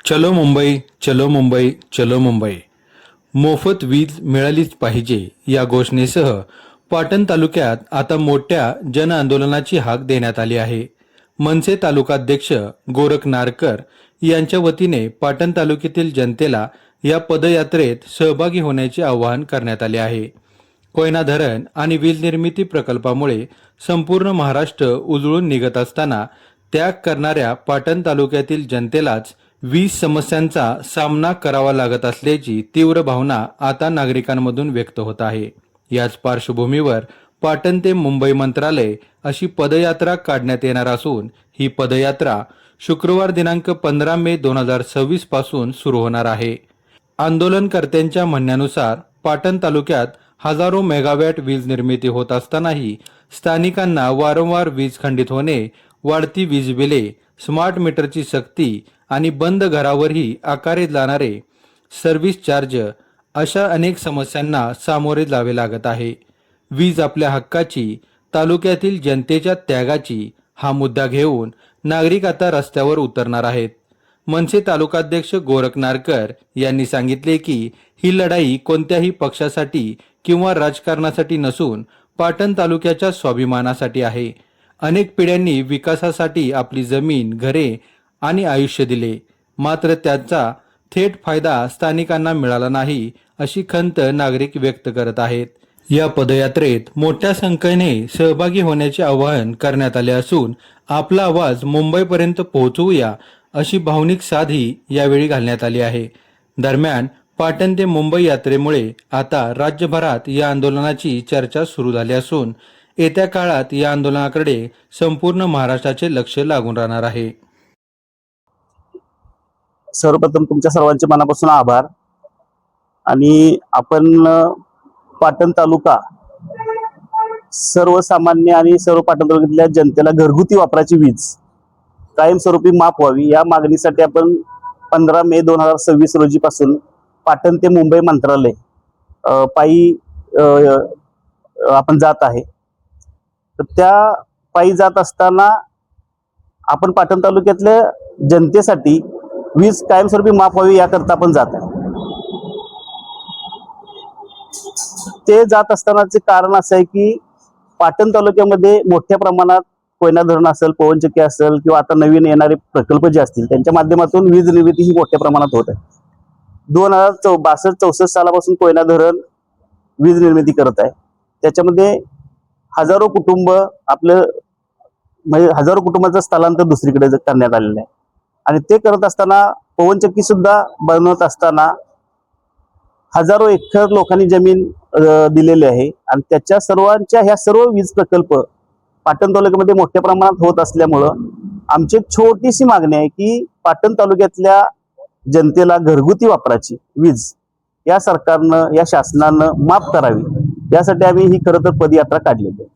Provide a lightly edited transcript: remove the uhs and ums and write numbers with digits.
चलो मुंबई, चलो मुंबई, चलो मुंबई. मोफत वीज मिळालीच पाहिजे या घोषणेसह पाटण तालुक्यात आता मोठ्या जनआंदोलनाची हाक देण्यात आली आहे. मनसे तालुकाध्यक्ष गोरख नारकर यांच्या वतीने पाटण तालुक्यातील जनतेला या पदयात्रेत सहभागी होण्याचे आवाहन करण्यात आले आहे. कोयना धरण आणि वीज निर्मिती प्रकल्पामुळे संपूर्ण महाराष्ट्र उजळून निघत असताना त्याग करणाऱ्या पाटण तालुक्यातील जनतेलाच वीज समस्यांचा सामना करावा लागत असल्याची तीव्र भावना आता नागरिकांमधून व्यक्त होत आहे. याच पार्श्वभूमीवर पाटण ते मुंबई मंत्रालय अशी पदयात्रा काढण्यात येणार असून ही पदयात्रा शुक्रवार दिनांक 15 मे 2026 पासून सुरू होणार आहे. आंदोलनकर्त्यांच्या म्हणण्यानुसार पाटण तालुक्यात हजारो मेगावॅट वीज निर्मिती होत असतानाही स्थानिकांना वारंवार वीज खंडित होणे, वाढती वीज बिले, स्मार्ट मीटरची सक्ती आणि बंद घरावरही आकारले जाणारे सर्व्हिस चार्ज अशा अनेक समस्यांना सामोरे जावे लागत आहे. वीज आपल्या हक्काची, तालुक्यातील जनतेच्या त्यागाची हा मुद्दा घेऊन नागरिक आता रस्त्यावर उतरणार आहेत. मनसे तालुकाध्यक्ष गोरख नारकर यांनी सांगितले की ही लढाई कोणत्याही पक्षासाठी किंवा राजकारणासाठी नसून पाटण तालुक्याच्या स्वाभिमानासाठी आहे. अनेक पिढ्यांनी विकासासाठी आपली जमीन, घरे आणि आयुष्य दिले, मात्र त्याचा थेट फायदा स्थानिकांना मिळाला नाही अशी खंत नागरिक व्यक्त करत आहेत. या पदयात्रेत मोठ्या संख्येने सहभागी होण्याचे आवाहन करण्यात आले असून आपला आवाज मुंबईपर्यंत पोहोचवूया अशी भावनिक साधी यावेळी घालण्यात आली आहे. दरम्यान पाटण ते मुंबई यात्रेमुळे आता राज्यभरात या आंदोलनाची चर्चा सुरू झाली असून येत्या काळात या आंदोलनाकडे संपूर्ण महाराष्ट्राचे लक्ष लागून राहणार आहे. सर्वप्रथम तुमच्या सर्वांचे मनापासून आभार. आणि आपण पाटण तालुका सर्वसामान्य आणि सर्व पाटण तालुक्यातल्या जनतेला घरगुती वापराची वीज कायमस्वरूपी माफ व्हावी या मागणीसाठी आपण 15 मे 2026 रोजी पासून पाटण ते मुंबई मंत्रालय पायी आपण जात आहे. तर त्या पायी जात असताना आपण पाटण तालुक्यातल्या जनतेसाठी वीज कायमस्वरूपी माफ व्हावी याकरता आपण जात आहे. ते जात असतानाचे कारण असं आहे की पाटण तालुक्यामध्ये मोठ्या प्रमाणात कोयना धरण असेल, पवनचक्की असेल किंवा आता नवीन येणारे प्रकल्प जे असतील त्यांच्या माध्यमातून वीज निर्मिती ही मोठ्या प्रमाणात होत आहे. 2062-64 सालापासून कोयना धरण वीज निर्मिती करत आहे. त्याच्यामध्ये हजारो कुटुंब म्हणजे हजारो कुटुंबाचं स्थलांतर दुसरीकडे करण्यात आलेलं आहे. आणि ते करत असताना पवनचक्की सुद्धा बनवत असताना हजारो एकर लोकांनी जमीन दिलेली आहे. आणि त्याच्या ह्या सर्व वीज प्रकल्प पाटण तालुक्यामध्ये मोठ्या प्रमाणात होत असल्यामुळं आमची एक छोटीशी मागणी आहे की पाटण तालुक्यातल्या जनतेला घरगुती वापराची वीज या सरकारनं, या शासनानं माफ करावी. यासाठी आम्ही ही खरं तर पदयात्रा काढलेली आहे.